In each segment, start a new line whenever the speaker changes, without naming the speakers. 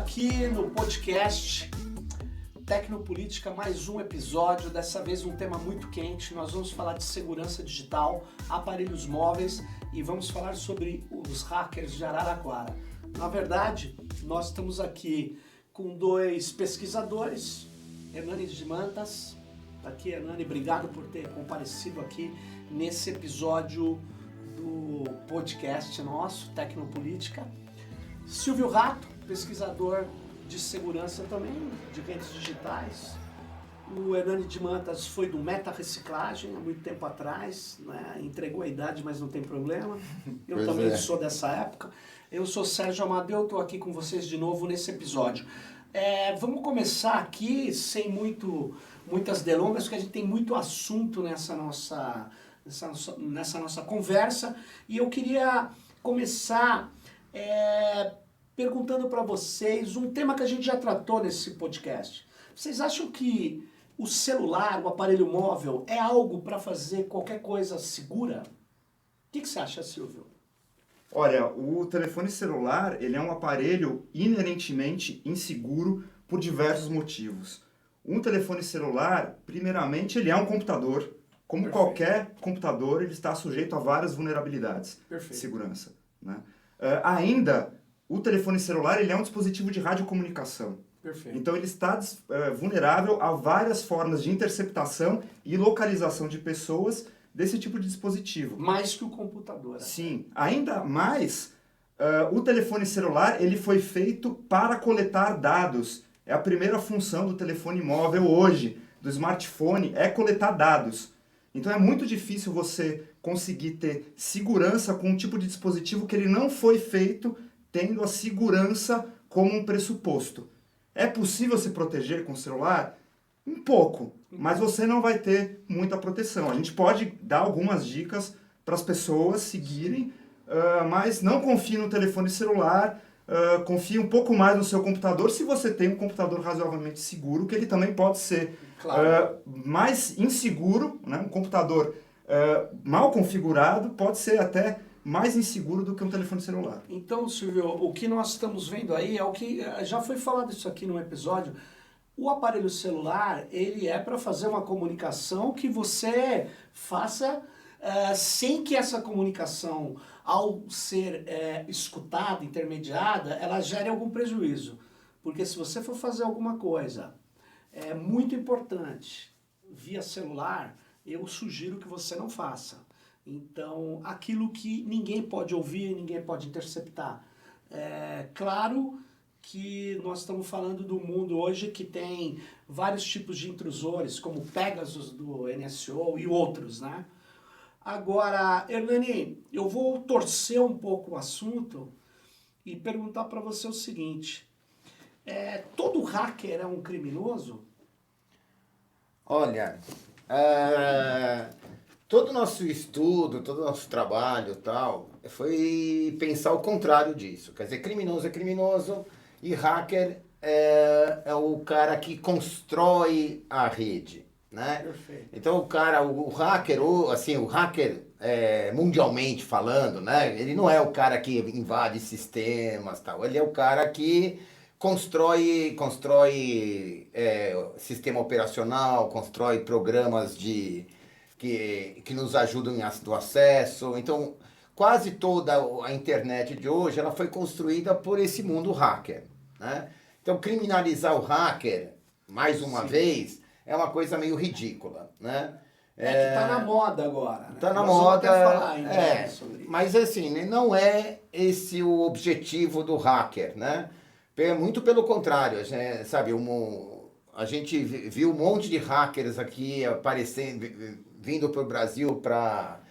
aqui no podcast Tecnopolítica, mais um episódio, dessa vez um tema muito quente. Nós vamos falar de segurança digital, aparelhos móveis e vamos falar sobre os hackers de Araraquara. Na verdade, nós estamos aqui com dois pesquisadores, Hernani Dimantas. Aqui, Hernani, obrigado por ter comparecido aqui nesse episódio do podcast nosso, Tecnopolítica. Silvio Rato, pesquisador de segurança também, de redes digitais. O Hernani Dimantas foi do Meta Reciclagem há muito tempo atrás, né? Entregou a idade, mas não tem problema. Eu também sou dessa época. Eu sou Sérgio Amadeu, estou aqui com vocês de novo nesse episódio. Vamos começar aqui sem muitas delongas, porque a gente tem muito assunto nessa nossa conversa. E eu queria começar perguntando para vocês um tema que a gente já tratou nesse podcast. Vocês acham que o celular, o aparelho móvel, é algo para fazer qualquer coisa segura? O que você acha, Silvio?
Olha, o telefone celular, ele é um aparelho inerentemente inseguro por diversos motivos. Um telefone celular, primeiramente, ele é um computador. Como Perfeito. Qualquer computador, ele está sujeito a várias vulnerabilidades de segurança, né? O telefone celular, ele é um dispositivo de radiocomunicação.
Perfeito.
Então ele está vulnerável a várias formas de interceptação e localização de pessoas desse tipo de dispositivo.
Mais que o computador.
Sim. Ainda mais, o telefone celular, ele foi feito para coletar dados. É a primeira função do telefone móvel hoje, do smartphone, é coletar dados. Então é muito difícil você conseguir ter segurança com um tipo de dispositivo que ele não foi feito tendo a segurança como um pressuposto. É possível se proteger com o celular? Um pouco, mas você não vai ter muita proteção. A gente pode dar algumas dicas para as pessoas seguirem, mas não confie no telefone celular, confie um pouco mais no seu computador, se você tem um computador razoavelmente seguro, que ele também pode ser mais inseguro, né? Um computador mal configurado pode ser até mais inseguro do que um telefone celular.
Então, Silvio, o que nós estamos vendo aí é o que já foi falado isso aqui no episódio. O aparelho celular, ele é para fazer uma comunicação que você faça sem que essa comunicação, ao ser escutada, intermediada, ela gere algum prejuízo. Porque se você for fazer alguma coisa muito importante via celular, eu sugiro que você não faça. Então, aquilo que ninguém pode ouvir, ninguém pode interceptar. Claro que nós estamos falando do mundo hoje que tem vários tipos de intrusores, como o Pegasus do NSO e outros, né? Agora, Hernani, eu vou torcer um pouco o assunto e perguntar para você o seguinte. Todo hacker é um criminoso?
Olha, todo o nosso estudo, todo o nosso trabalho e tal, foi pensar o contrário disso. Quer dizer, criminoso é criminoso e hacker é o cara que constrói a rede, né?
Perfeito.
Então o hacker, mundialmente falando, né? Ele não é o cara que invade sistemas, tal. Ele é o cara que constrói sistema operacional, constrói programas que nos ajudam no acesso. Então, quase toda a internet de hoje ela foi construída por esse mundo hacker, né? Então, criminalizar o hacker, mais uma vez, é uma coisa meio ridícula, né?
Que está na moda agora. Está
na moda,
falar ainda sobre isso.
Mas assim, não é esse o objetivo do hacker, né? Muito pelo contrário, sabe, a gente viu um monte de hackers aqui aparecendo, vindo para o Brasil para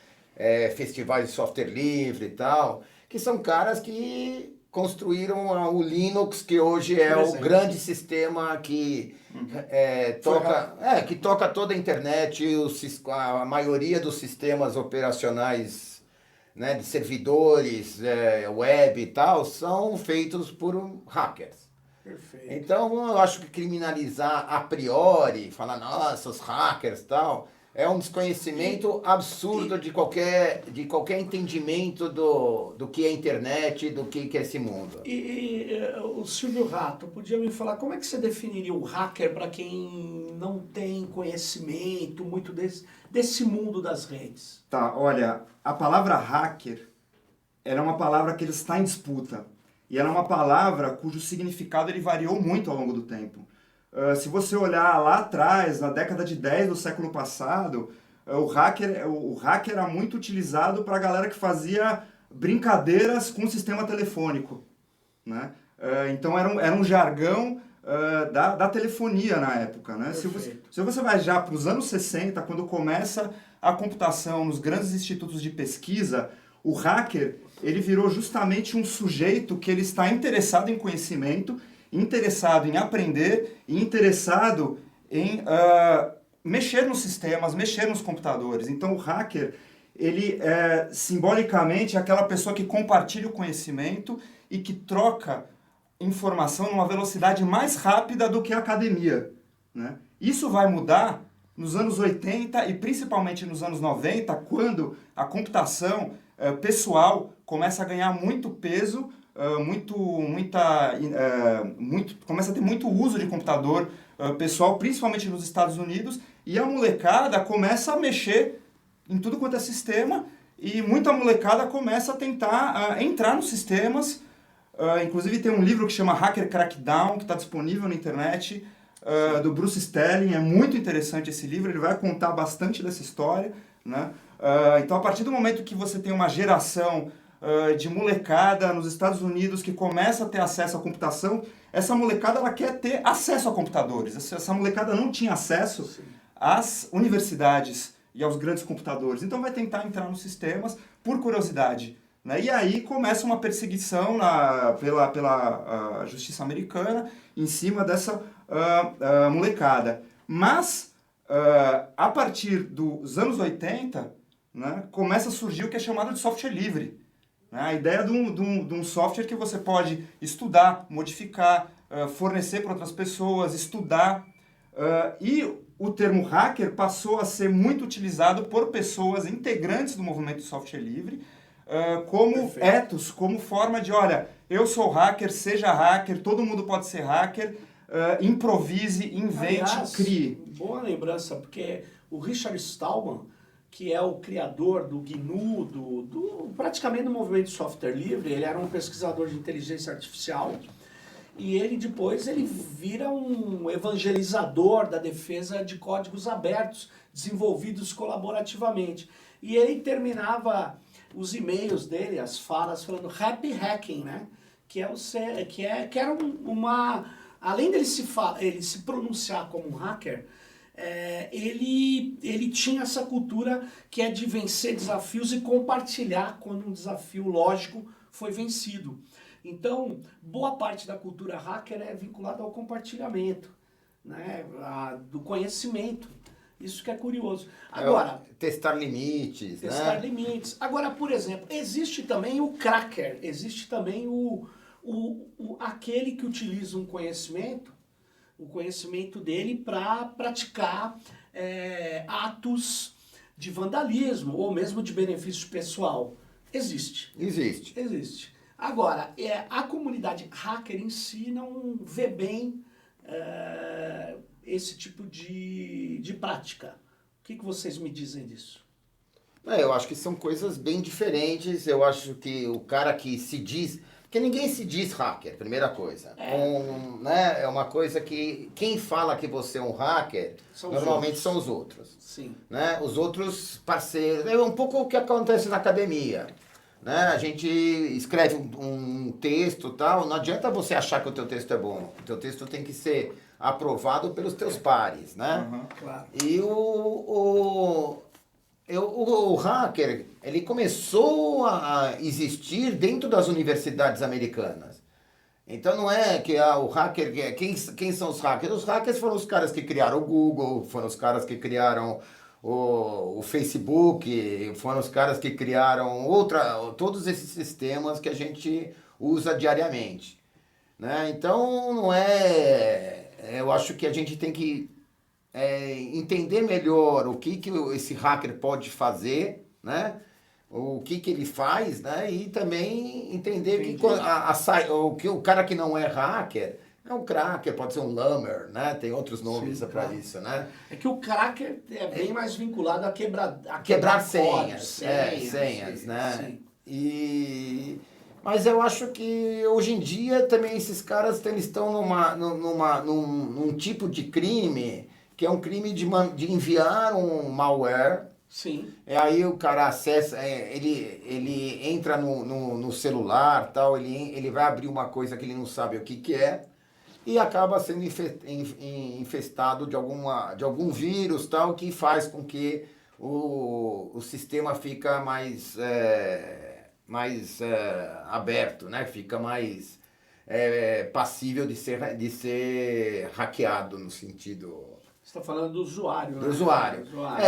festivais de software livre e tal, que são caras que construíram o Linux, que hoje é o grande sistema que toca toda a internet, a maioria dos sistemas operacionais, né, de servidores, web e tal, são feitos por hackers.
Perfeito.
Então, eu acho que criminalizar a priori, falar, nossa, os hackers e tal, É um desconhecimento absurdo de qualquer entendimento do que é internet, do que é esse mundo.
O Silvio Rato, podia me falar como é que você definiria o hacker para quem não tem conhecimento muito desse mundo das redes?
Tá, olha, a palavra hacker, ela é uma palavra que está em disputa. E ela é uma palavra cujo significado ele variou muito ao longo do tempo. Se você olhar lá atrás, na década de 10 do século passado, o hacker era muito utilizado para a galera que fazia brincadeiras com o sistema telefônico, né? Então era um jargão da telefonia na época, né? Se você vai já para os anos 60, quando começa a computação nos grandes institutos de pesquisa, o hacker ele virou justamente um sujeito que ele está interessado em conhecimento, interessado em aprender e interessado em mexer nos sistemas, mexer nos computadores. Então o hacker, ele simbolicamente é aquela pessoa que compartilha o conhecimento e que troca informação numa velocidade mais rápida do que a academia, né? Isso vai mudar nos anos 80 e principalmente nos anos 90, quando a computação pessoal começa a ganhar muito peso, começa a ter muito uso de computador pessoal, principalmente nos Estados Unidos, e a molecada começa a mexer em tudo quanto é sistema, e muita molecada começa a tentar entrar nos sistemas. Inclusive tem um livro que chama Hacker Crackdown, que está disponível na internet, do Bruce Sterling. É muito interessante esse livro, ele vai contar bastante dessa história, né? Então, a partir do momento que você tem uma geração de molecada nos Estados Unidos que começa a ter acesso à computação, essa molecada ela quer ter acesso a computadores. Essa molecada não tinha acesso às universidades e aos grandes computadores. Então vai tentar entrar nos sistemas por curiosidade, né? E aí começa uma perseguição pela justiça americana em cima dessa molecada. Mas, a partir dos anos 80, né, começa a surgir o que é chamado de software livre. Né? A ideia de um software que você pode estudar, modificar, fornecer para outras pessoas, estudar. E o termo hacker passou a ser muito utilizado por pessoas integrantes do movimento de software livre, como ethos, como forma de, olha, eu sou hacker, seja hacker, todo mundo pode ser hacker, improvise, invente,
aliás,
crie.
Boa lembrança, porque o Richard Stallman, que é o criador do GNU, praticamente do movimento de software livre, ele era um pesquisador de inteligência artificial, e ele depois vira um evangelizador da defesa de códigos abertos, desenvolvidos colaborativamente. E ele terminava os e-mails dele, as falas, falando happy hacking, né? Que era uma... Além dele ele se pronunciar como um hacker, ele tinha essa cultura que é de vencer desafios e compartilhar quando um desafio lógico foi vencido. Então, boa parte da cultura hacker é vinculada ao compartilhamento, né, do conhecimento. Isso que é curioso. Agora,
testar limites,
testar limites. Agora, por exemplo, existe também o cracker, existe também aquele que utiliza o conhecimento dele para praticar atos de vandalismo ou mesmo de benefício pessoal. Existe. Agora, a comunidade hacker em si não vê bem esse tipo de prática. O que vocês me dizem disso?
Eu acho que são coisas bem diferentes. Eu acho que o cara que se diz... Porque ninguém se diz hacker, primeira coisa. É uma coisa que quem fala que você é um hacker, normalmente são os outros.
Sim.
Né? Os outros parceiros. É um pouco o que acontece na academia. Né? A gente escreve um texto e tal, não adianta você achar que o teu texto é bom. O teu texto tem que ser aprovado pelos teus pares, né?
Uhum, claro.
E o hacker, ele começou a existir dentro das universidades americanas. Então não é que o hacker... Quem são os hackers? Os hackers foram os caras que criaram o Google, foram os caras que criaram o Facebook, foram os caras que criaram todos esses sistemas que a gente usa diariamente. Né? Então não é... Eu acho que a gente tem que entender melhor o que esse hacker pode fazer, né? O que ele faz, né? E também entender que o cara que não é hacker é um cracker, pode ser um lamer, né? Tem outros nomes para isso, né?
É que o cracker é bem mais vinculado a
quebrar
senhas,
senhas, né? Mas eu acho que hoje em dia também esses caras eles estão num tipo de crime que é um crime de enviar um malware.
Sim.
E aí o cara acessa, ele entra no celular, tal, ele vai abrir uma coisa que ele não sabe o que é e acaba sendo infestado de algum vírus, tal, que faz com que o sistema fica mais aberto, né? Fica mais passível de ser hackeado no sentido...
Você está falando do usuário,
do usuário.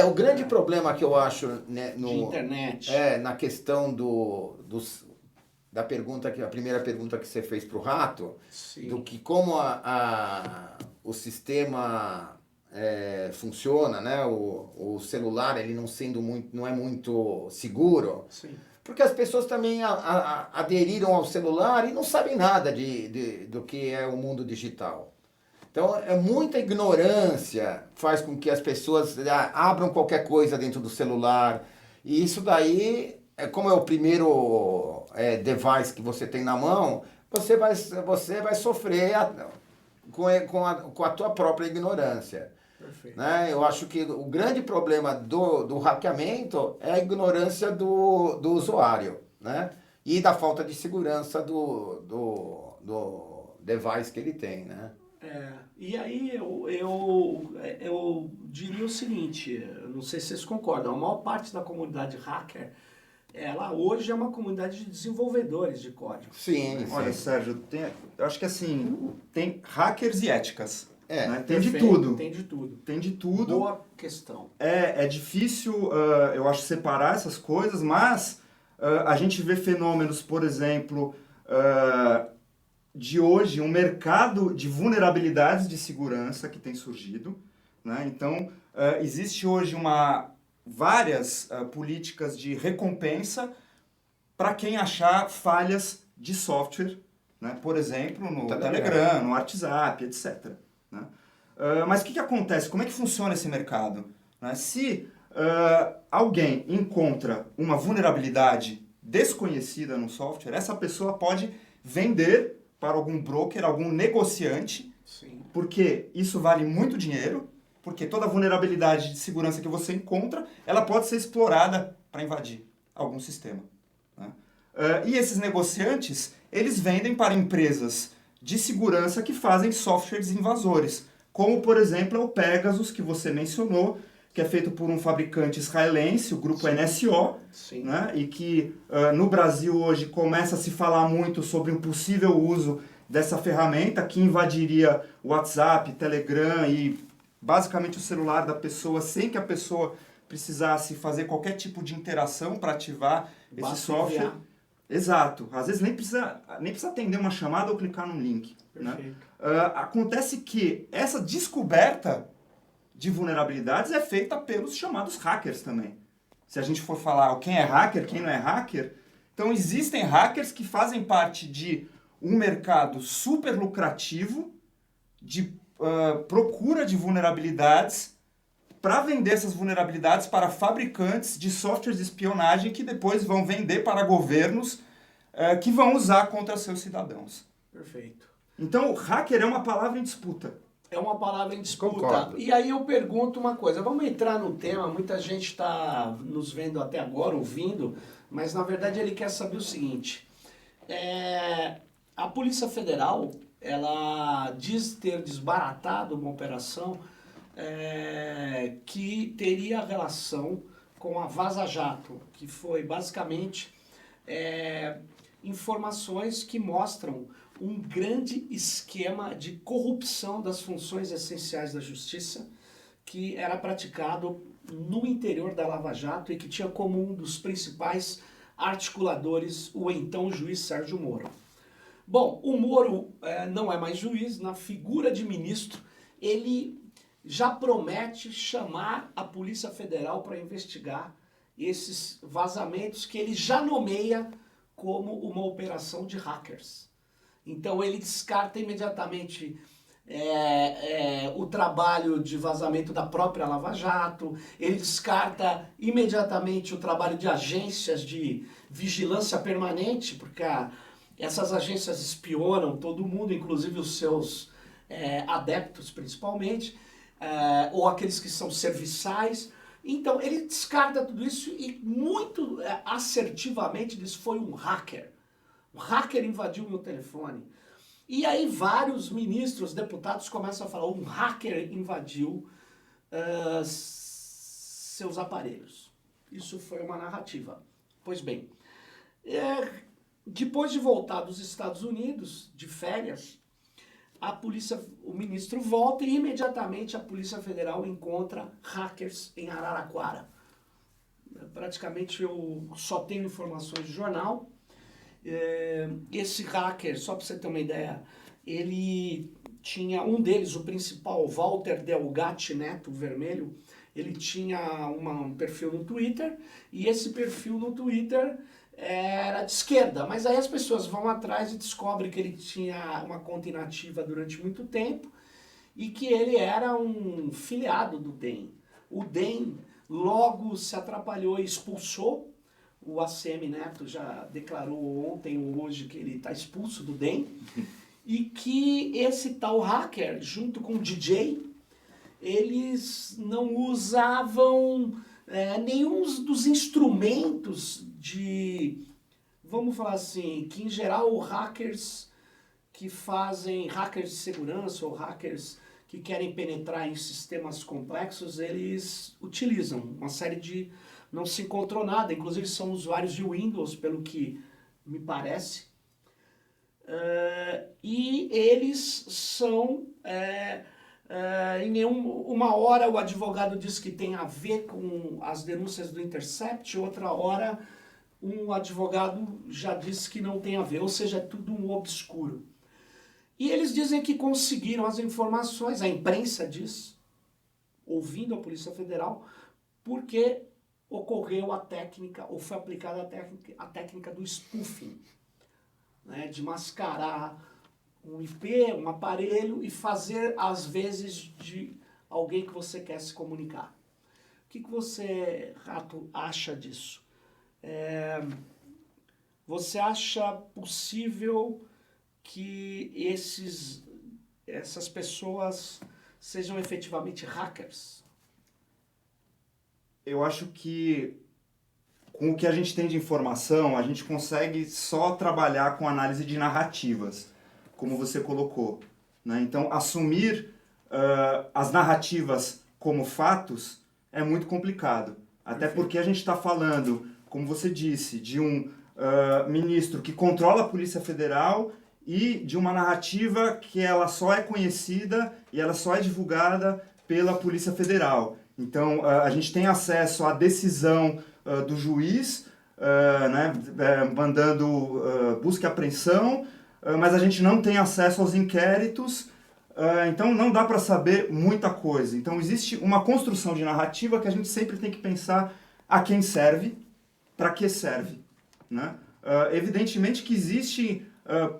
O grande problema que eu acho, né,
de internet.
Na questão da pergunta a primeira pergunta que você fez para o Rato,
sim,
do que como o sistema funciona, né? O celular ele não é muito seguro.
Sim.
Porque as pessoas também aderiram ao celular e não sabem nada do que é o mundo digital. Então, muita ignorância faz com que as pessoas abram qualquer coisa dentro do celular. E isso daí, como é o primeiro device que você tem na mão, você vai sofrer com a tua própria ignorância.
Perfeito.
Né? Eu acho que o grande problema do hackeamento é a ignorância do usuário, né? E da falta de segurança do device que ele tem, né?
E aí eu diria o seguinte, não sei se vocês concordam, a maior parte da comunidade hacker, ela hoje é uma comunidade de desenvolvedores de código.
Sim.
Olha, Sérgio, eu acho que assim, tem hackers e éticas. Né? Tem
Perfeito,
de tudo.
Tem de tudo.
Tem de tudo.
Boa questão.
É difícil, eu acho, separar essas coisas, mas a gente vê fenômenos, por exemplo, de hoje, um mercado de vulnerabilidades de segurança que tem surgido. Né? Então, existe hoje várias políticas de recompensa para quem achar falhas de software, né? Por exemplo, no Telegram, no WhatsApp, etc. Né? Mas o que acontece? Como é que funciona esse mercado? Né? Se alguém encontra uma vulnerabilidade desconhecida no software, essa pessoa pode vender para algum broker, algum negociante,
sim,
porque isso vale muito dinheiro, porque toda vulnerabilidade de segurança que você encontra, ela pode ser explorada para invadir algum sistema. Né? E esses negociantes, eles vendem para empresas de segurança que fazem softwares invasores, como, por exemplo, o Pegasus, que você mencionou, que é feito por um fabricante israelense, o grupo NSO, né? E que no Brasil hoje começa a se falar muito sobre o possível uso dessa ferramenta que invadiria o WhatsApp, Telegram e basicamente o celular da pessoa sem que a pessoa precisasse fazer qualquer tipo de interação para ativar esse software. Enviar. Exato. Às vezes nem precisa atender uma chamada ou clicar num link. Né? Acontece que essa descoberta de vulnerabilidades é feita pelos chamados hackers também. Se a gente for falar quem é hacker, quem não é hacker, então existem hackers que fazem parte de um mercado super lucrativo de procura de vulnerabilidades para vender essas vulnerabilidades para fabricantes de softwares de espionagem que depois vão vender para governos que vão usar contra seus cidadãos.
Perfeito.
Então, hacker é uma palavra em disputa.
É uma palavra em disputa.
Concordo.
E aí eu pergunto uma coisa, vamos entrar no tema, muita gente está nos vendo até agora, ouvindo, mas na verdade ele quer saber o seguinte, a Polícia Federal, ela diz ter desbaratado uma operação que teria relação com a Vaza Jato, que foi basicamente informações que mostram um grande esquema de corrupção das funções essenciais da justiça que era praticado no interior da Lava Jato e que tinha como um dos principais articuladores o então juiz Sérgio Moro. Bom, o Moro não é mais juiz, na figura de ministro, ele já promete chamar a Polícia Federal para investigar esses vazamentos que ele já nomeia como uma operação de hackers. Então ele descarta imediatamente o trabalho de vazamento da própria Lava Jato, ele descarta imediatamente o trabalho de agências de vigilância permanente, porque essas agências espionam todo mundo, inclusive os seus adeptos principalmente, ou aqueles que são serviçais. Então ele descarta tudo isso e muito assertivamente diz: foi um hacker. O hacker invadiu meu telefone. E aí vários ministros, deputados começam a falar: um hacker invadiu seus aparelhos. Isso foi uma narrativa. Pois bem, depois de voltar dos Estados Unidos, de férias, o ministro volta e imediatamente a Polícia Federal encontra hackers em Araraquara. Praticamente eu só tenho informações de jornal. Esse hacker, só para você ter uma ideia, ele tinha, um deles, o principal, Walter Delgatti Neto, vermelho, ele tinha um perfil no Twitter, e esse perfil no Twitter era de esquerda, mas aí as pessoas vão atrás e descobrem que ele tinha uma conta inativa durante muito tempo e que ele era um filiado do DEM. O DEM logo se atrapalhou e expulsou. O ACM Neto já declarou ontem ou hoje que ele está expulso do DEM e que esse tal hacker, junto com o DJ, eles não usavam nenhum dos instrumentos vamos falar assim, que em geral hackers que fazem, hackers de segurança ou hackers que querem penetrar em sistemas complexos, eles utilizam uma série de... Não se encontrou nada, inclusive são usuários de Windows, pelo que me parece. E eles são... em uma hora o advogado diz que tem a ver com as denúncias do Intercept, outra hora um advogado já disse que não tem a ver, ou seja, é tudo um obscuro. E eles dizem que conseguiram as informações, a imprensa diz, ouvindo a Polícia Federal, porque ocorreu a técnica, ou foi aplicada a técnica do spoofing, né, de mascarar um IP, um aparelho e fazer às vezes de alguém que você quer se comunicar. O que você, Rato, acha disso? Você acha possível que essas pessoas sejam efetivamente hackers?
Eu acho que com o que a gente tem de informação, a gente consegue só trabalhar com análise de narrativas, como você colocou, né? Então, assumir as narrativas como fatos é muito complicado. Até porque a gente está falando, como você disse, de um ministro que controla a Polícia Federal e de uma narrativa que ela só é conhecida e ela só é divulgada pela Polícia Federal. Então, a gente tem acesso à decisão do juiz, né, mandando busca e apreensão, mas a gente não tem acesso aos inquéritos, então não dá para saber muita coisa. Então, existe uma construção de narrativa que a gente sempre tem que pensar a quem serve, para que serve, né? Evidentemente que existe...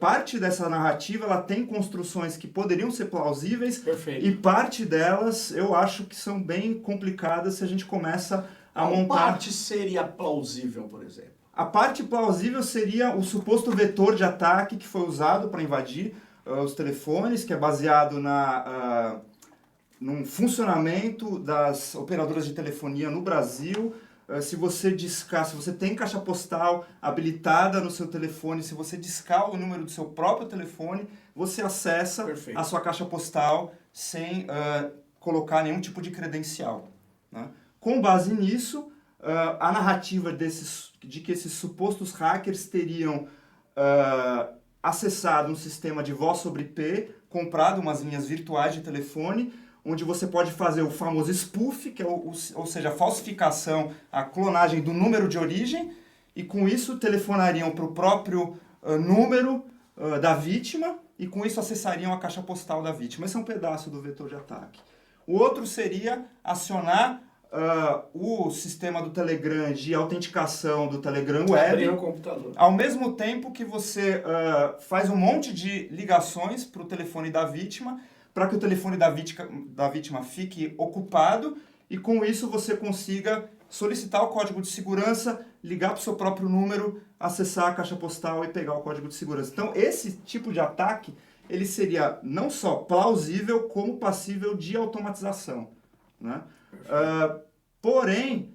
parte dessa narrativa ela tem construções que poderiam ser plausíveis.
Perfeito.
E parte delas eu acho que são bem complicadas se a gente começa a montar...
Qual parte seria plausível, por exemplo?
A parte plausível seria o suposto vetor de ataque que foi usado para invadir os telefones, que é baseado num funcionamento das operadoras de telefonia no Brasil. Se você tem caixa postal habilitada no seu telefone, se você discar o número do seu próprio telefone, você acessa
Perfeito.
a sua caixa postal sem colocar nenhum tipo de credencial, né? Com base nisso, a narrativa de que esses supostos hackers teriam acessado um sistema de voz sobre IP, comprado umas linhas virtuais de telefone, onde você pode fazer o famoso spoof, que é ou seja, a falsificação, a clonagem do número de origem, e com isso telefonariam para o próprio número da vítima, e com isso acessariam a caixa postal da vítima. Esse é um pedaço do vetor de ataque. O outro seria acionar o sistema do Telegram de autenticação do Telegram Web.
Abrir o computador.
Ao mesmo tempo que você faz um monte de ligações para o telefone da vítima, para que o telefone da vítima fique ocupado e com isso você consiga solicitar o código de segurança, ligar para o seu próprio número, acessar a caixa postal e pegar o código de segurança. Então, esse tipo de ataque, ele seria não só plausível, como passível de automatização, né? Porém,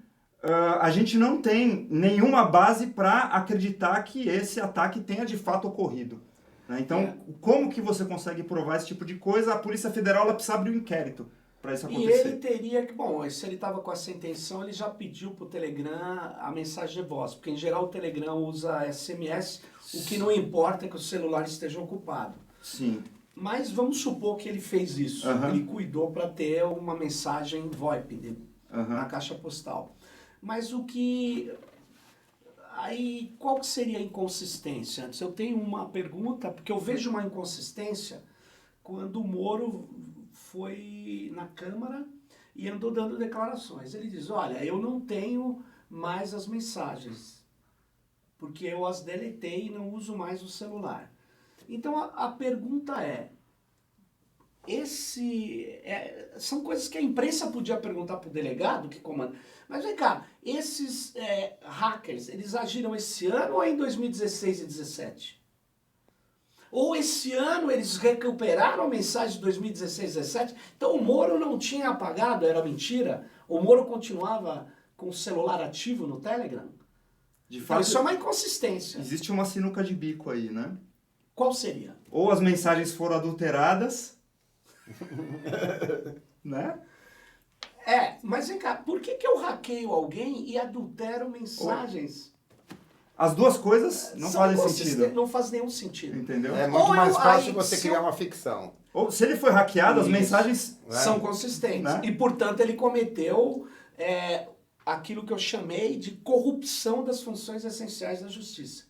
a gente não tem nenhuma base para acreditar que esse ataque tenha de fato ocorrido, né? Então, como que você consegue provar esse tipo de coisa? A Polícia Federal ela precisa abrir um inquérito para isso acontecer.
E ele teria que, bom, se ele estava com essa intenção, ele já pediu para o Telegram a mensagem de voz, porque em geral o Telegram usa SMS, o que não importa é que o celular esteja ocupado.
Sim.
Mas vamos supor que ele fez isso, ele cuidou para ter uma mensagem VoIP na caixa postal. Mas o que... Aí, qual que seria a inconsistência? Antes, eu tenho uma pergunta, porque eu vejo uma inconsistência quando o Moro foi na Câmara e andou dando declarações. Ele diz, olha, eu não tenho mais as mensagens, porque eu as deletei e não uso mais o celular. Então a pergunta são coisas que a imprensa podia perguntar para o delegado que comanda. Mas vem cá, esses hackers, eles agiram esse ano ou em 2016 e 2017? Ou esse ano eles recuperaram a mensagem de 2016 e 2017? Então o Moro não tinha apagado, era mentira? O Moro continuava com o celular ativo no Telegram?
De
Então,
fato,
isso é uma inconsistência.
existe uma sinuca de bico aí, né?
Qual seria?
Ou as mensagens foram adulteradas, né?
Mas vem cá, por que eu hackeio alguém e adultero mensagens?
As duas coisas não fazem sentido.
Não faz nenhum sentido.
Entendeu?
É muito
Ou
mais fácil
aí,
você
se
criar
eu-
uma ficção.
Ou se ele foi hackeado, as
Isso.
mensagens...
São consistentes.
Né?
E, portanto, ele cometeu aquilo que eu chamei de corrupção das funções essenciais da justiça.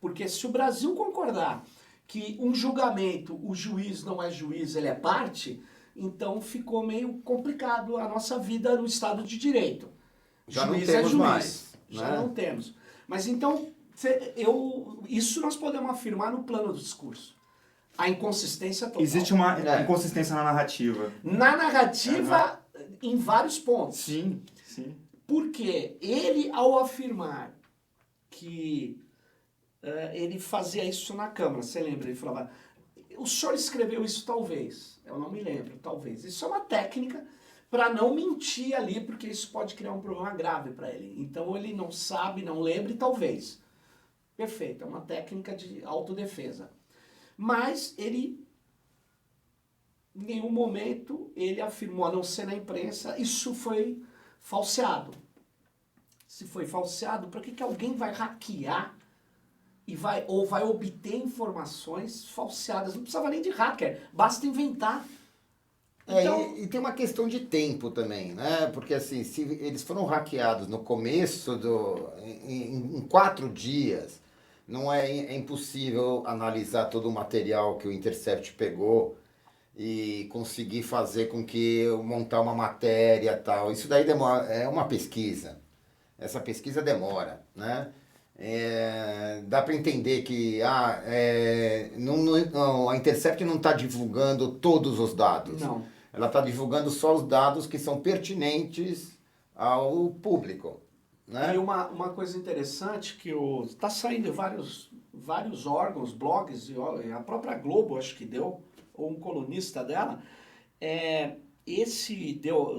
Porque se o Brasil concordar que um julgamento, o juiz não é juiz, ele é parte, então ficou meio complicado a nossa vida no Estado de Direito.
Já não
Juiz
temos
é juiz.
mais,
Já
né?
não temos. Mas então, isso nós podemos afirmar no plano do discurso. A inconsistência total.
Existe uma inconsistência na narrativa.
Na narrativa, em vários pontos.
Sim, sim.
Porque ele, ao afirmar que ele fazia isso na Câmara, você lembra? Ele falava, o senhor escreveu isso talvez. Eu não me lembro, talvez. Isso é uma técnica para não mentir ali, porque isso pode criar um problema grave para ele. Então ele não sabe, não lembra e talvez. Perfeito, é uma técnica de autodefesa. Mas ele, em nenhum momento, ele afirmou, a não ser na imprensa, isso foi falseado. Se foi falseado, para que alguém vai hackear ou vai obter informações falseadas? Não precisava nem de hacker, basta inventar. Então,
E tem uma questão de tempo também, né? Porque assim, se eles foram hackeados no começo em 4 dias, não é impossível analisar todo o material que o Intercept pegou e conseguir fazer com que montar uma matéria e tal. Isso daí demora, é uma pesquisa. Essa pesquisa demora, né? Dá para entender que a Intercept não está divulgando todos os dados.
não.
Ela está divulgando só os dados que são pertinentes ao público, né?
E uma coisa interessante que está saindo em vários órgãos, blogs, e a própria Globo acho que deu, ou um colunista dela, esse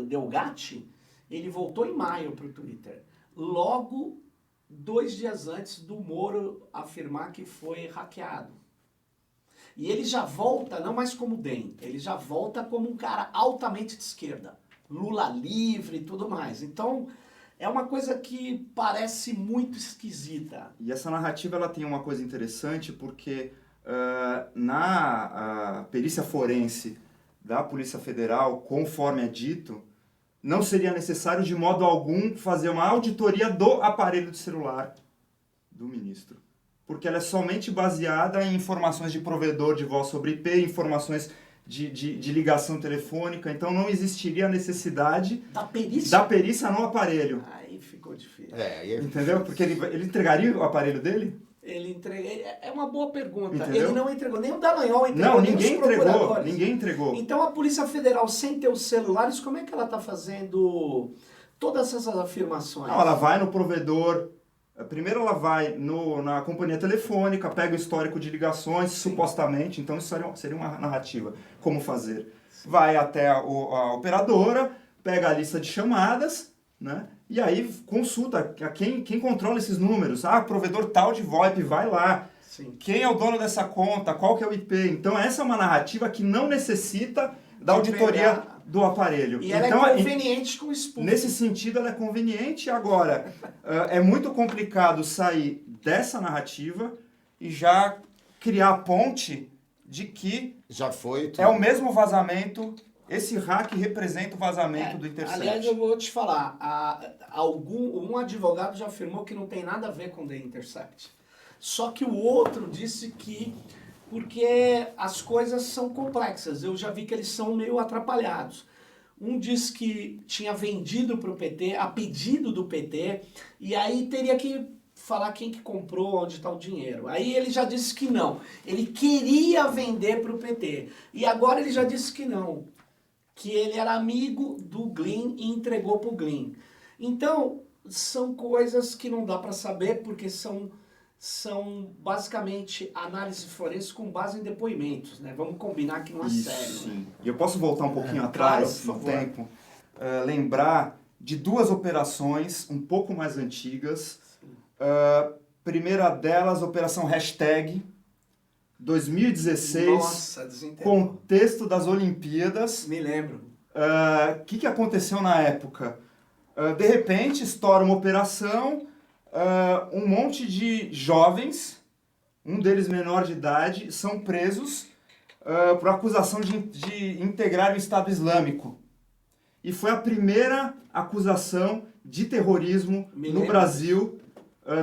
Delgatti, ele voltou em maio para o Twitter, logo 2 dias antes do Moro afirmar que foi hackeado. E ele já volta, não mais como DEM, ele já volta como um cara altamente de esquerda. Lula livre e tudo mais. Então, é uma coisa que parece muito esquisita.
E essa narrativa ela tem uma coisa interessante porque na perícia forense da Polícia Federal, conforme é dito, não seria necessário de modo algum fazer uma auditoria do aparelho de celular do ministro. Porque ela é somente baseada em informações de provedor de voz sobre IP, informações de ligação telefônica, então não existiria a necessidade
Da perícia
no aparelho.
Aí ficou difícil.
Entendeu? Porque ele entregaria o aparelho dele?
Ele entregou. É uma boa pergunta.
Entendeu?
Ele não entregou, nem o Dallagnol entregou.
Não,
nem
ninguém
os
entregou.
procuradores.
Ninguém entregou.
Então a Polícia Federal, sem ter os celulares, como é que ela está fazendo todas essas afirmações?
Não, ela vai no provedor. Primeiro ela vai na companhia telefônica, pega o histórico de ligações, supostamente, então isso seria uma narrativa. Como fazer? Sim. Vai até a operadora, pega a lista de chamadas, né? E aí consulta quem controla esses números. Provedor tal de VoIP, vai lá.
Sim.
Quem é o dono dessa conta? Qual que é o IP? Então essa é uma narrativa que não necessita da auditoria do aparelho.
E ela
então,
é conveniente com o spoofing.
Nesse sentido, ela é conveniente. Agora, é muito complicado sair dessa narrativa e já criar a ponte de que
já foi tudo.
É o mesmo vazamento. Esse hack representa o vazamento do Intercept.
Aliás, eu vou te falar, um advogado já afirmou que não tem nada a ver com The Intercept. Só que o outro disse que porque as coisas são complexas. Eu já vi que eles são meio atrapalhados. Um disse que tinha vendido para o PT, a pedido do PT, e aí teria que falar quem que comprou, onde está o dinheiro. Aí ele já disse que não. Ele queria vender para o PT. E agora ele já disse que não. Que ele era amigo do Glyn e entregou para o Glyn. Então, são coisas que não dá para saber, porque são basicamente análise forense com base em depoimentos, né? Vamos combinar que não é sério. Né?
E eu posso voltar um pouquinho atrás no tempo, lembrar de duas operações um pouco mais antigas. Primeira delas, Operação Hashtag, 2016,
Nossa,
contexto das Olimpíadas.
Me lembro.
O que aconteceu na época? De repente, estoura uma operação, um monte de jovens, um deles menor de idade, são presos por acusação de integrar o Estado Islâmico. E foi a primeira acusação de terrorismo no Brasil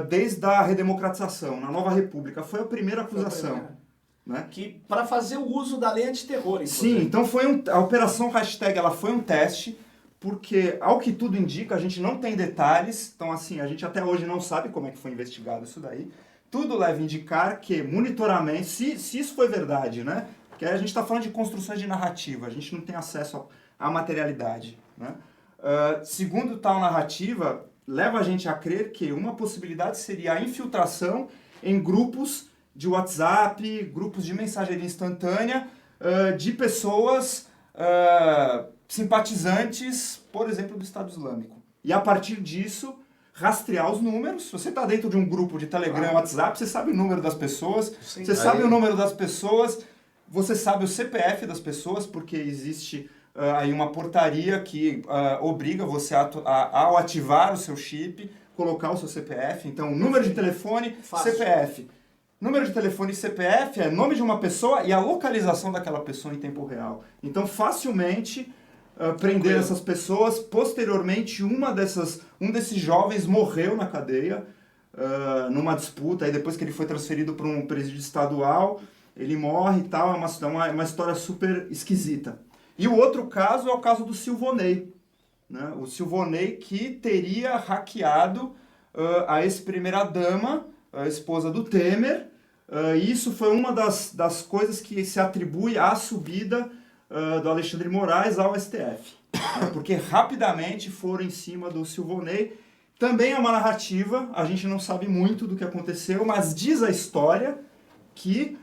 desde a redemocratização, na Nova República. Foi a primeira acusação. Né?
Que para fazer o uso da lei antiterror.
Sim, então a Operação Hashtag ela foi um teste, porque, ao que tudo indica, a gente não tem detalhes, então assim, a gente até hoje não sabe como é que foi investigado isso daí. Tudo leva a indicar que monitoramento, se isso foi verdade, né? Porque a gente está falando de construções de narrativa, a gente não tem acesso à materialidade. Né? Segundo tal narrativa, leva a gente a crer que uma possibilidade seria a infiltração em grupos de WhatsApp, grupos de mensageria instantânea, de pessoas simpatizantes, por exemplo, do Estado Islâmico. E a partir disso, rastrear os números. Se você está dentro de um grupo de Telegram, WhatsApp, você sabe o número das pessoas,
Sim.
Você sabe o número das pessoas, você sabe o CPF das pessoas, porque existe aí uma portaria que obriga você ao ativar o seu chip, colocar o seu CPF. Então, número de telefone,
Fácil.
CPF. Número de telefone e CPF é nome de uma pessoa e a localização daquela pessoa em tempo real. Então, facilmente prender essas pessoas. Posteriormente, um desses jovens morreu na cadeia numa disputa. Aí depois que ele foi transferido para um presídio estadual, ele morre e tal. É uma história super esquisita. E o outro caso é o caso do Silvonei. Né? O Silvonei que teria hackeado a ex-primeira-dama, a esposa do Temer. Isso foi uma das coisas que se atribui à subida do Alexandre Moraes ao STF. Porque rapidamente foram em cima do Silvonei. Também é uma narrativa, a gente não sabe muito do que aconteceu, mas diz a história que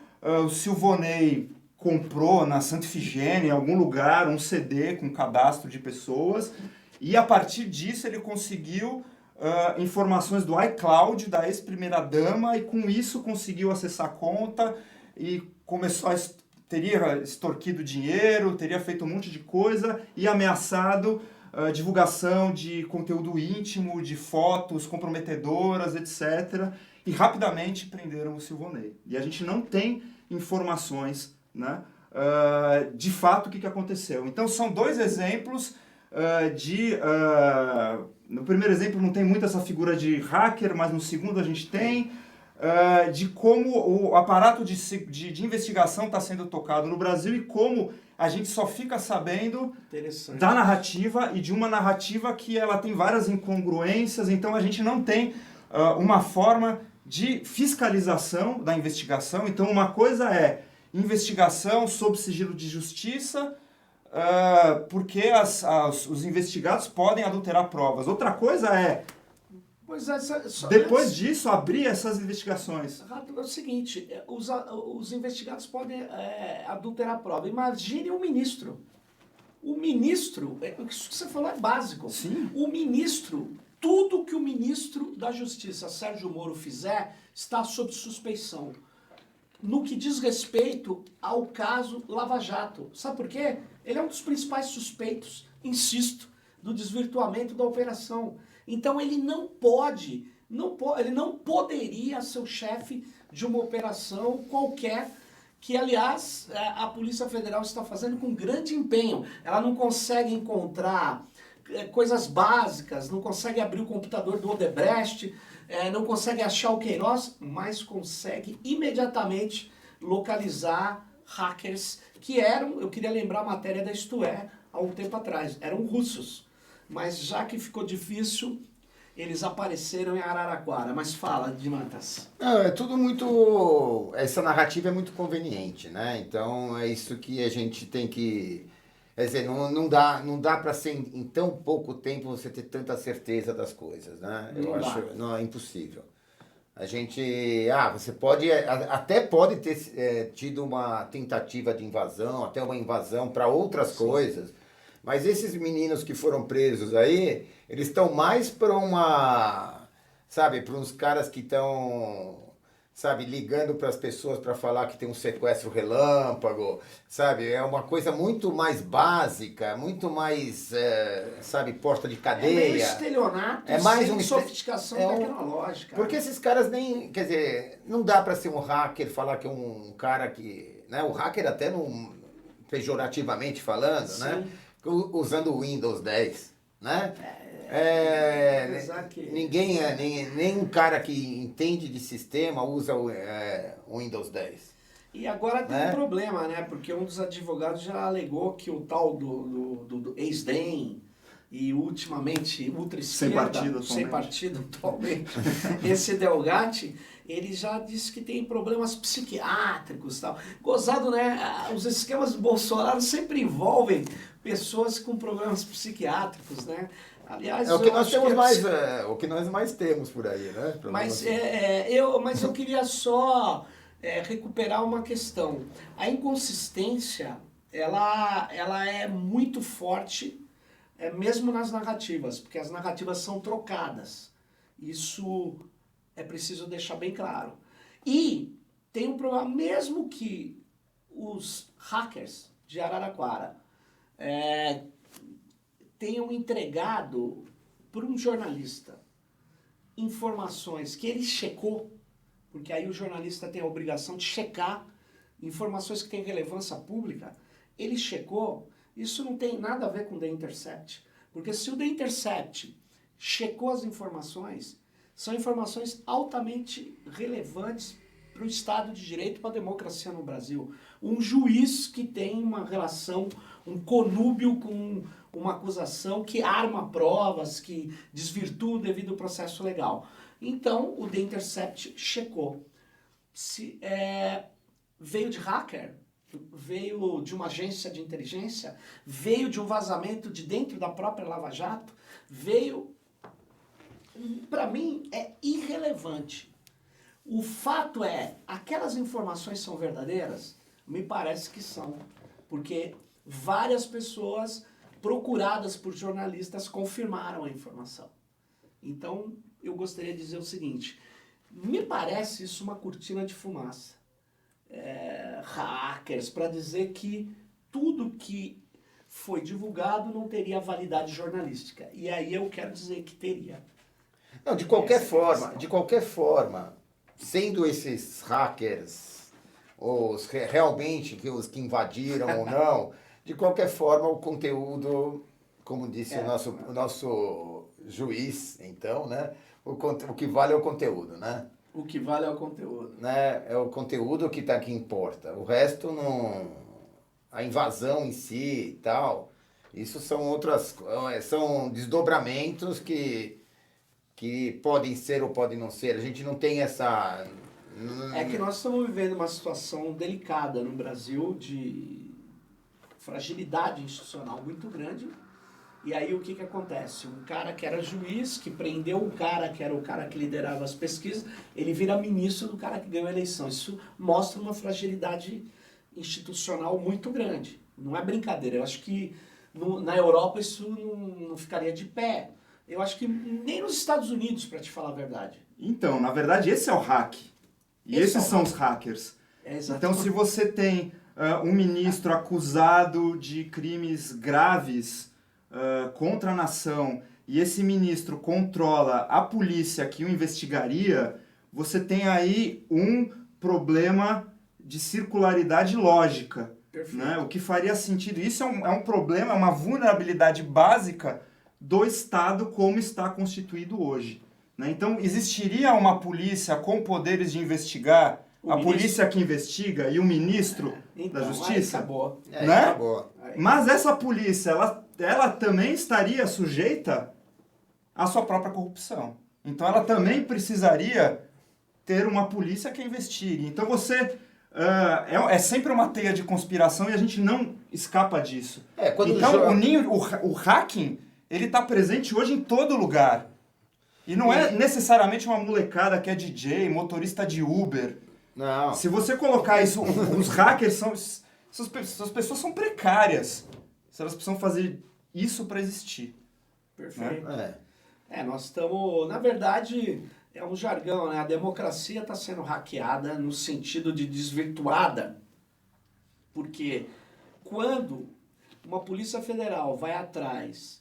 o Silvonei comprou na Santa Ifigênia, em algum lugar, um CD com cadastro de pessoas, e a partir disso ele conseguiu informações do iCloud da ex-primeira-dama e com isso conseguiu acessar a conta e teria extorquido dinheiro, teria feito um monte de coisa e ameaçado divulgação de conteúdo íntimo, de fotos comprometedoras, etc. E rapidamente prenderam o Silvonei. E a gente não tem informações, né, de fato o que aconteceu. Então são dois exemplos no primeiro exemplo não tem muito essa figura de hacker, mas no segundo a gente tem de como o aparato de investigação está sendo tocado no Brasil e como a gente só fica sabendo
Interessante.
da narrativa e de uma narrativa que ela tem várias incongruências, então a gente não tem uma forma de fiscalização da investigação. Então uma coisa é investigação sob sigilo de justiça, porque os investigados podem adulterar provas. Outra coisa é,
Pois é,
depois disso, abrir essas investigações.
Rato, é o seguinte, os investigados podem adulterar a prova. Imagine o ministro. O ministro, isso que você falou é básico.
Sim.
O ministro, tudo que o ministro da Justiça, Sérgio Moro, fizer, está sob suspeição. No que diz respeito ao caso Lava Jato. Sabe por quê? Ele é um dos principais suspeitos, insisto, do desvirtuamento da operação. Então ele ele não poderia ser o chefe de uma operação qualquer, que aliás a Polícia Federal está fazendo com grande empenho. Ela não consegue encontrar coisas básicas, não consegue abrir o computador do Odebrecht, não consegue achar o Queiroz, mas consegue imediatamente localizar hackers que eram, eu queria lembrar a matéria da Isto É, há um tempo atrás, eram russos. Mas já que ficou difícil, eles apareceram em Araraquara. Mas fala, Dimantas.
Não, é tudo muito... Essa narrativa é muito conveniente, né? Então é isso que a gente tem que... Quer dizer, não dá para ser em tão pouco tempo você ter tanta certeza das coisas, né? Eu acho, não, é impossível. A gente, você até pode ter tido uma tentativa de invasão, até uma invasão para outras coisas, mas esses meninos que foram presos aí, eles estão mais para para uns caras que estão, ligando para as pessoas para falar que tem um sequestro relâmpago, é uma coisa muito mais básica, muito mais, porta de cadeia.
É meio estelionato, sem sofisticação tecnológica.
Porque esses caras nem, quer dizer, não dá para ser um hacker, falar que é um cara que, né, o hacker até não, pejorativamente falando, né, usando o Windows 10, né? Ninguém, nem um cara que entende de sistema usa o Windows 10.
E agora tem um problema, né? Porque um dos advogados já alegou que o tal do ex-DEM e ultimamente ultra-esquerda, sem partido atualmente, esse Delgatti, ele já disse que tem problemas psiquiátricos e tal. Gozado, né? Os esquemas do Bolsonaro sempre envolvem pessoas com problemas psiquiátricos, né? Aliás,
o que nós temos o que nós mais temos por aí, né?
Mas eu queria só recuperar uma questão. A inconsistência, ela é muito forte, mesmo nas narrativas, porque as narrativas são trocadas. Isso é preciso deixar bem claro. E tem um problema, mesmo que os hackers de Araraquara tenham entregado para um jornalista informações que ele checou, porque aí o jornalista tem a obrigação de checar informações que têm relevância pública, ele checou, isso não tem nada a ver com o The Intercept, porque se o The Intercept checou as informações, são informações altamente relevantes para o Estado de Direito, para a democracia no Brasil. Um juiz que tem uma relação, um conúbio com uma acusação que arma provas, que desvirtua o devido processo legal. Então, o The Intercept checou. Veio de hacker, veio de uma agência de inteligência, veio de um vazamento de dentro da própria Lava Jato, veio... Para mim, é irrelevante. O fato é, aquelas informações são verdadeiras? Me parece que são, porque várias pessoas procuradas por jornalistas confirmaram a informação. Então, eu gostaria de dizer o seguinte, me parece isso uma cortina de fumaça. Hackers, para dizer que tudo que foi divulgado não teria validade jornalística. E aí eu quero dizer que teria.
Não, de qualquer forma, sendo esses hackers realmente os que invadiram ou não, de qualquer forma o conteúdo, como disse o nosso juiz, então, né, o que vale é o conteúdo, né?
O que vale é o conteúdo.
Né? É o conteúdo que importa. O resto a invasão em si e tal. Isso são desdobramentos que podem ser ou podem não ser. A gente não tem essa...
É que nós estamos vivendo uma situação delicada no Brasil de fragilidade institucional muito grande. E aí o que acontece? Um cara que era juiz, que prendeu um cara que era o cara que liderava as pesquisas, ele vira ministro do cara que ganhou a eleição. Isso mostra uma fragilidade institucional muito grande. Não é brincadeira. Eu acho que na Europa isso não ficaria de pé. Eu acho que nem nos Estados Unidos, para te falar a verdade.
Então, na verdade, esse é o hack. E esses são os hackers. Então, se você tem um ministro acusado de crimes graves contra a nação e esse ministro controla a polícia que o investigaria, você tem aí um problema de circularidade lógica. Né? O que faria sentido. Isso é um problema, é uma vulnerabilidade básica do Estado como está constituído hoje. Né? Então, existiria uma polícia com poderes de investigar, polícia que investiga e o ministro da Justiça?
Aí acabou.
Né?
Acabou.
Mas essa polícia, ela também estaria sujeita à sua própria corrupção. Então, ela também precisaria ter uma polícia que investigue. Então, você... é sempre uma teia de conspiração e a gente não escapa disso. Então, o hacking, ele está presente hoje em todo lugar. E não é necessariamente uma molecada que é DJ, motorista de Uber.
Não.
Se você colocar isso, os hackers essas pessoas são precárias. Elas precisam fazer isso para existir.
Perfeito.
Né?
Nós estamos... Na verdade, é um jargão, né? A democracia está sendo hackeada no sentido de desvirtuada. Porque quando uma Polícia Federal vai atrás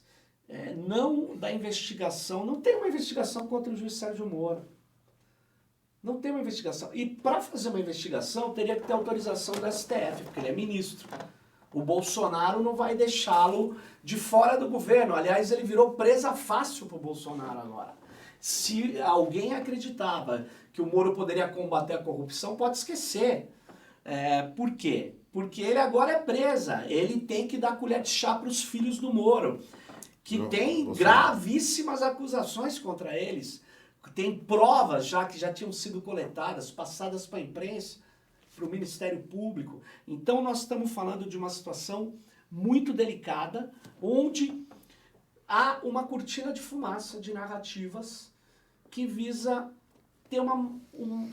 não da investigação, não tem uma investigação contra o juiz Sérgio Moro. Não tem uma investigação. E para fazer uma investigação, teria que ter autorização do STF, porque ele é ministro. O Bolsonaro não vai deixá-lo de fora do governo. Aliás, ele virou presa fácil para o Bolsonaro agora. Se alguém acreditava que o Moro poderia combater a corrupção, pode esquecer. Por quê? Porque ele agora é presa. Ele tem que dar colher de chá para os filhos do Moro, que tem gravíssimas acusações contra eles. Tem provas que já tinham sido coletadas, passadas para a imprensa, para o Ministério Público. Então nós estamos falando de uma situação muito delicada, onde há uma cortina de fumaça de narrativas que visa ter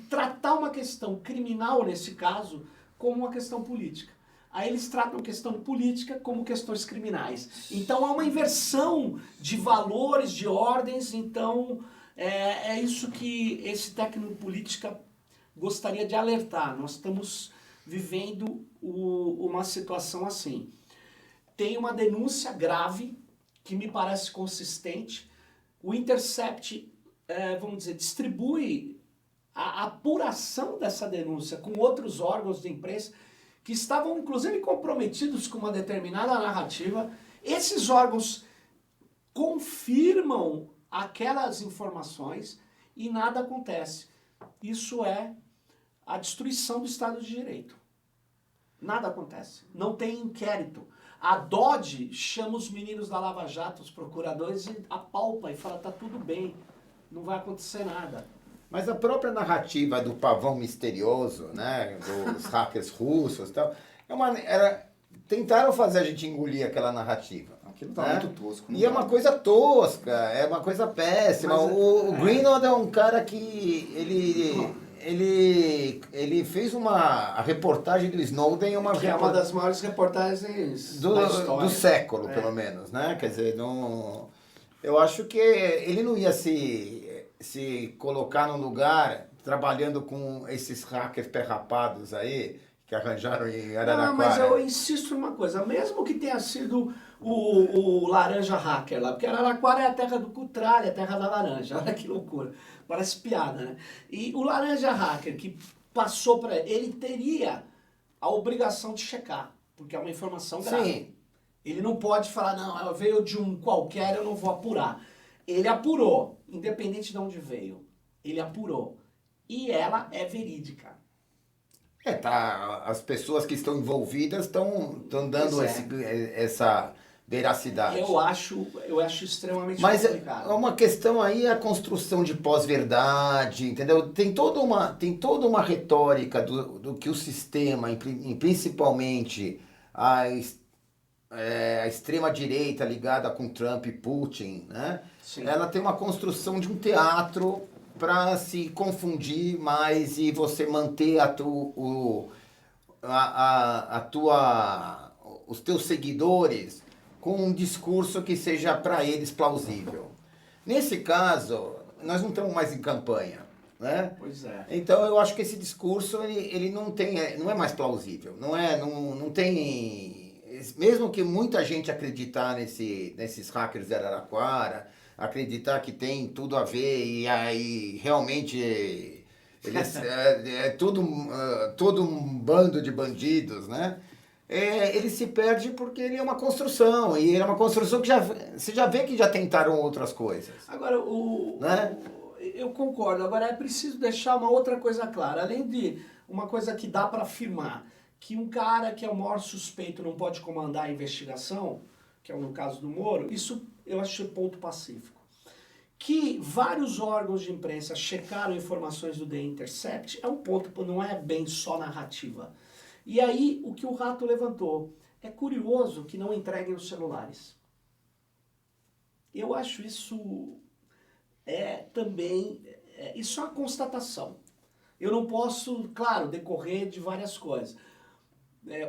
tratar uma questão criminal, nesse caso, como uma questão política. Aí eles tratam questão política como questões criminais. Então há uma inversão de valores, de ordens. Então é isso que esse técnico política gostaria de alertar. Nós estamos vivendo uma situação assim. Tem uma denúncia grave que me parece consistente. O Intercept, vamos dizer, distribui a apuração dessa denúncia com outros órgãos de imprensa que estavam, inclusive, comprometidos com uma determinada narrativa. Esses órgãos confirmam aquelas informações e nada acontece. Isso é a destruição do Estado de Direito. Nada acontece. Não tem inquérito. A DOD chama os meninos da Lava Jato, os procuradores, e apalpa e fala, tá tudo bem, não vai acontecer nada.
Mas a própria narrativa do pavão misterioso, né, dos hackers russos e tal, tentaram fazer a gente engolir aquela narrativa.
Aquilo tá muito tosco.
E é uma coisa tosca, é uma coisa péssima. O Greenwald é um cara que ele fez a reportagem do Snowden,
é uma das maiores reportagens
do século, pelo menos, né? Quer dizer, eu acho que ele não ia se colocar num lugar trabalhando com esses hackers perrapados aí, que arranjaram em Araraquara.
Não, mas eu insisto em uma coisa, mesmo que tenha sido o laranja hacker lá, porque Araraquara é a terra do cotralho, é a terra da laranja, olha que loucura, parece piada, né? E o laranja hacker que passou para ele teria a obrigação de checar, porque é uma informação grave.
Sim.
Ele não pode falar, não, veio de um qualquer, eu não vou apurar. Ele apurou, independente de onde veio, ele apurou. E ela é verídica.
As pessoas que estão envolvidas estão dando
Pois é.
essa veracidade.
Eu acho extremamente
Mas é
complicado.
uma questão aí a construção de pós-verdade, entendeu? Tem toda uma retórica do que o sistema, principalmente a extrema-direita ligada com Trump e Putin, né?
Sim.
Ela tem uma construção de um teatro para se confundir mais e você manter os teus seguidores com um discurso que seja para eles plausível. Nesse caso, nós não estamos mais em campanha, né?
Pois é.
Então eu acho que esse discurso ele não é mais plausível, não tem, mesmo que muita gente acreditar nesses hackers de Araraquara, acreditar que tem tudo a ver e aí realmente eles é todo um bando de bandidos, né? Ele se perde porque ele é uma construção, e ele é uma construção que você já vê que já tentaram outras coisas.
Agora,
Né?
eu concordo. Agora, é preciso deixar uma outra coisa clara. Além de uma coisa que dá para afirmar, que um cara que é o maior suspeito não pode comandar a investigação, que é no caso do Moro, isso eu achei ponto pacífico. Que vários órgãos de imprensa checaram informações do The Intercept é um ponto, não é bem só narrativa. E aí, o que o Rato levantou, é curioso que não entreguem os celulares. Eu acho isso isso é uma constatação. Eu não posso, claro, decorrer de várias coisas.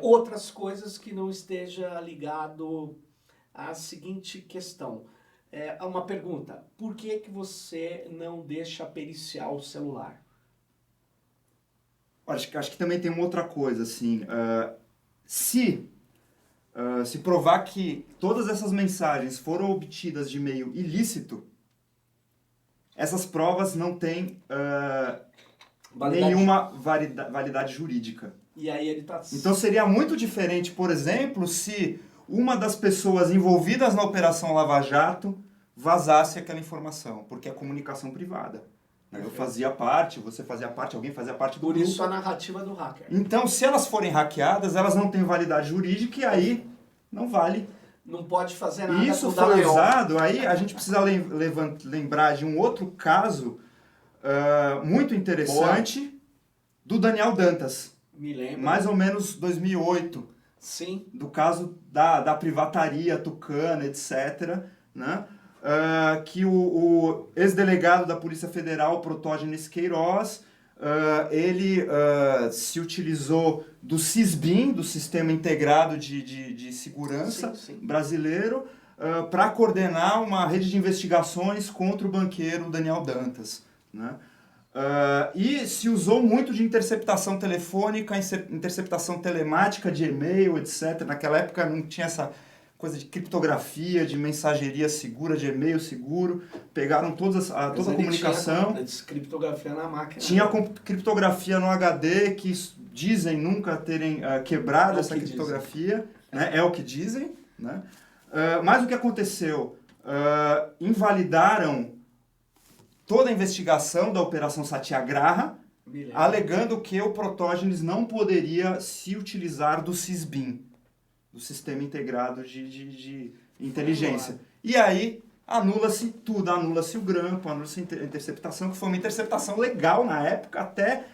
Outras coisas que não esteja ligado à seguinte questão. Uma pergunta, por que você não deixa periciar o celular?
Acho que também tem uma outra coisa, assim, se provar que todas essas mensagens foram obtidas de meio ilícito, essas provas não têm nenhuma validade jurídica.
E aí ele tá...
Então seria muito diferente, por exemplo, se uma das pessoas envolvidas na Operação Lava Jato vazasse aquela informação, porque é comunicação privada. Eu fazia parte, você fazia parte, alguém fazia parte do grupo.
Por isso a narrativa do hacker.
Então, se elas forem hackeadas, elas não têm validade jurídica e aí não vale.
Não pode fazer nada.
Isso foi usado, aí a gente precisa lembrar de um outro caso muito interessante do Daniel Dantas.
Me lembro.
Mais ou menos 2008.
Sim.
Do caso da privataria tucana, etc., né? Que o ex-delegado da Polícia Federal, Protógenes Queiroz, ele se utilizou do SISBIN, do Sistema Integrado de Segurança brasileiro, para coordenar uma rede de investigações contra o banqueiro Daniel Dantas, né? E se usou muito de interceptação telefônica, interceptação telemática de e-mail, etc. Naquela época não tinha essa coisa de criptografia, de mensageria segura, de e-mail seguro. Pegaram toda a comunicação.
Tinha criptografia na máquina.
Tinha criptografia no HD, que dizem nunca terem quebrado essa criptografia. Né? É o que dizem. Né? Mas o que aconteceu? Invalidaram toda a investigação da Operação Satyagraha, alegando que o Protógenes não poderia se utilizar do SISBIN, do Sistema Integrado de Inteligência. E aí anula-se tudo, anula-se o grampo, anula-se a interceptação, que foi uma interceptação legal na época, até...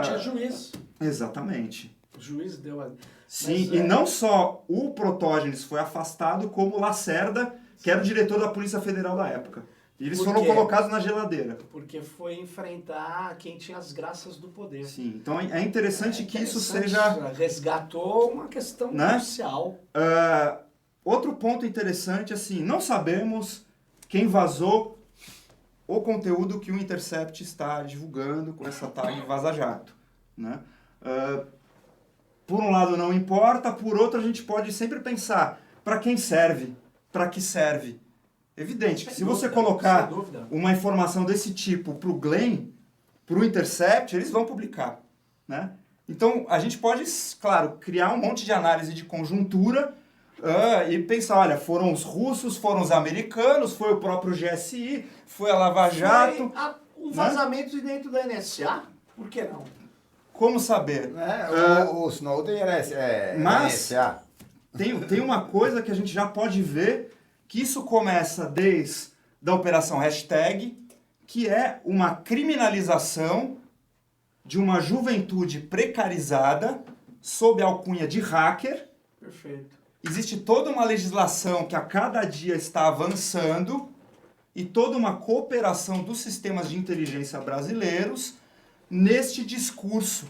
Tinha juiz.
Exatamente.
O juiz deu a...
Sim, e não só o Protógenes foi afastado, como o Lacerda, que era o diretor da Polícia Federal da época. E eles foram colocados na geladeira.
Porque foi enfrentar quem tinha as graças do poder.
Sim, então é interessante que isso seja...
Resgatou uma questão crucial.
Outro ponto interessante, assim, não sabemos quem vazou o conteúdo que o Intercept está divulgando com essa tag Vaza Jato, né? Por um lado não importa, por outro a gente pode sempre pensar, para quem serve? Para que serve? Evidente que se você colocar uma informação desse tipo para o Glenn, para o Intercept, eles vão publicar, né? Então, a gente pode, claro, criar um monte de análise de conjuntura e pensar, olha, foram os russos, foram os americanos, foi o próprio GSI, foi a Lava Jato.
Um vazamento dentro da NSA? Por que não?
Como saber?
O Snowden era
Mas
NSA.
tem uma coisa que a gente já pode ver, que isso começa desde a operação hashtag, que é uma criminalização de uma juventude precarizada sob a alcunha de hacker.
Perfeito.
Existe toda uma legislação que a cada dia está avançando e toda uma cooperação dos sistemas de inteligência brasileiros neste discurso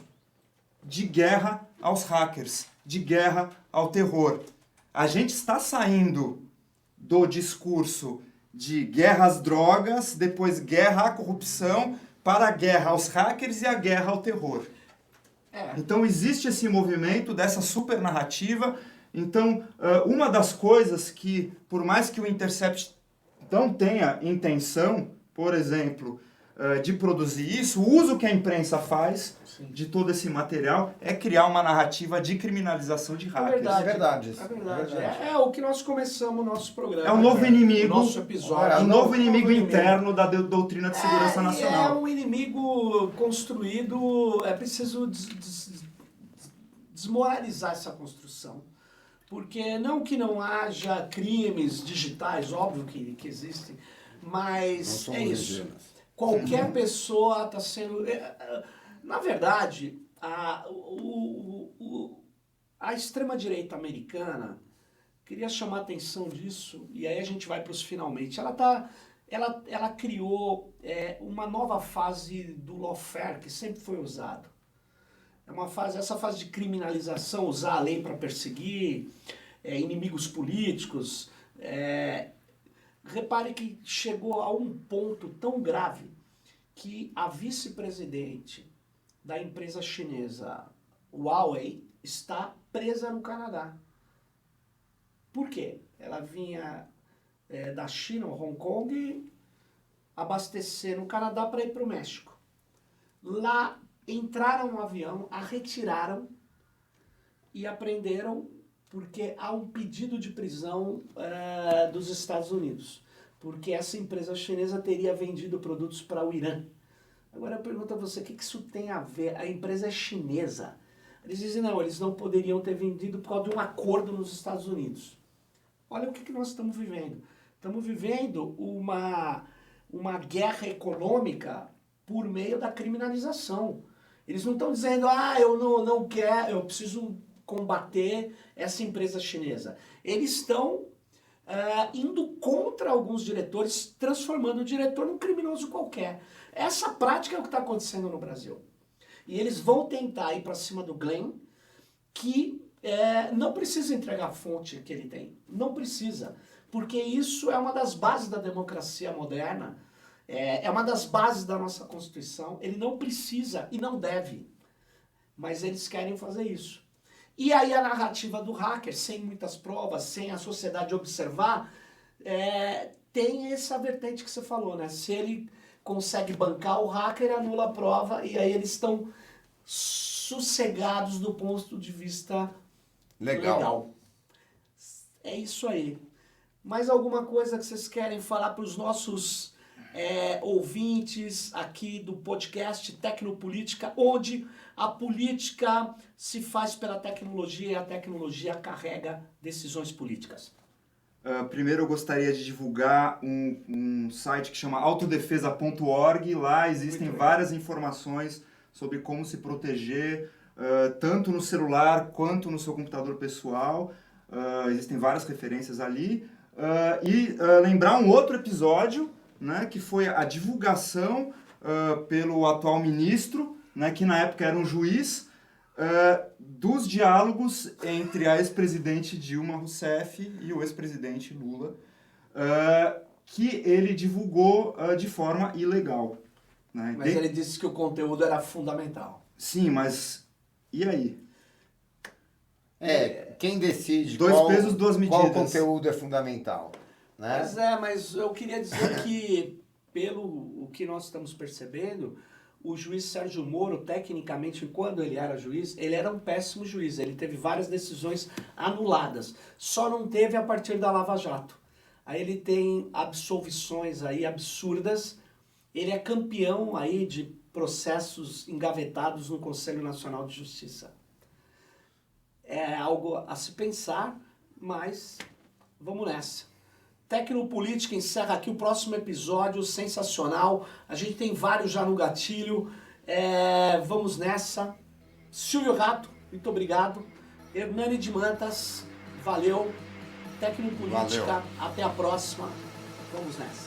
de guerra aos hackers, de guerra ao terror. A gente está saindo do discurso de guerra às drogas, depois guerra à corrupção, para a guerra aos hackers e a guerra ao terror. Então existe esse movimento dessa super narrativa. Então, uma das coisas que, por mais que o Intercept não tenha intenção, por exemplo, de produzir isso, o uso que a imprensa faz de todo esse material é criar uma narrativa de criminalização de hackers.
É verdade.
É o que nós começamos o nosso programa.
É um novo inimigo,
nosso episódio.
um novo inimigo interno da doutrina de segurança nacional.
É um inimigo construído, é preciso desmoralizar essa construção. Porque não que não haja crimes digitais, óbvio que existem, mas é isso. Qualquer pessoa está sendo... Na verdade, a extrema-direita americana, queria chamar a atenção disso, e aí a gente vai para os finalmente. Ela criou uma nova fase do lawfare, que sempre foi usado. Essa fase de criminalização, usar a lei para perseguir inimigos políticos. Repare que chegou a um ponto tão grave que a vice-presidente da empresa chinesa Huawei está presa no Canadá. Por quê? Ela vinha da China, Hong Kong, abastecer no Canadá para ir para o México. Lá entraram no avião, a retiraram e apreenderam porque há um pedido de prisão dos Estados Unidos. Porque essa empresa chinesa teria vendido produtos para o Irã. Agora eu pergunto a você, o que isso tem a ver? A empresa é chinesa. Eles dizem, não, eles não poderiam ter vendido por causa de um acordo nos Estados Unidos. Olha o que nós estamos vivendo. Estamos vivendo uma guerra econômica por meio da criminalização. Eles não estão dizendo, eu não quero, eu preciso combater essa empresa chinesa. Eles estão indo contra alguns diretores, transformando o diretor num criminoso qualquer. Essa prática é o que está acontecendo no Brasil. E eles vão tentar ir para cima do Glenn, que não precisa entregar a fonte que ele tem. Não precisa. Porque isso é uma das bases da democracia moderna. É uma das bases da nossa Constituição. Ele não precisa e não deve. Mas eles querem fazer isso. E aí a narrativa do hacker, sem muitas provas, sem a sociedade observar, tem essa vertente que você falou, né? Se ele consegue bancar o hacker, anula a prova, e aí eles estão sossegados do ponto de vista legal. É isso aí. Mais alguma coisa que vocês querem falar para os nossos ouvintes aqui do podcast Tecnopolítica, onde a política se faz pela tecnologia e a tecnologia carrega decisões políticas?
Primeiro eu gostaria de divulgar um site que chama autodefesa.org. Lá existem várias informações sobre como se proteger, tanto no celular quanto no seu computador pessoal. Existem várias referências ali. Lembrar um outro episódio, né, que foi a divulgação pelo atual ministro, né, que na época era um juiz, dos diálogos entre a ex-presidente Dilma Rousseff e o ex-presidente Lula, que ele divulgou de forma ilegal. Né?
Mas ele disse que o conteúdo era fundamental.
Sim, mas e aí?
Quem decide
Dois pesos, duas medidas.
Qual conteúdo é fundamental? Né?
Mas eu queria dizer que, pelo o que nós estamos percebendo, o juiz Sérgio Moro, tecnicamente, quando ele era juiz, ele era um péssimo juiz. Ele teve várias decisões anuladas. Só não teve a partir da Lava Jato. Aí ele tem absolvições aí absurdas. Ele é campeão aí de processos engavetados no Conselho Nacional de Justiça. É algo a se pensar, mas vamos nessa. Tecnopolítica encerra aqui o próximo episódio, sensacional. A gente tem vários já no gatilho. Vamos nessa. Silvio Rato, muito obrigado. Hernani de Mantas, valeu. Tecnopolítica, até a próxima. Vamos nessa.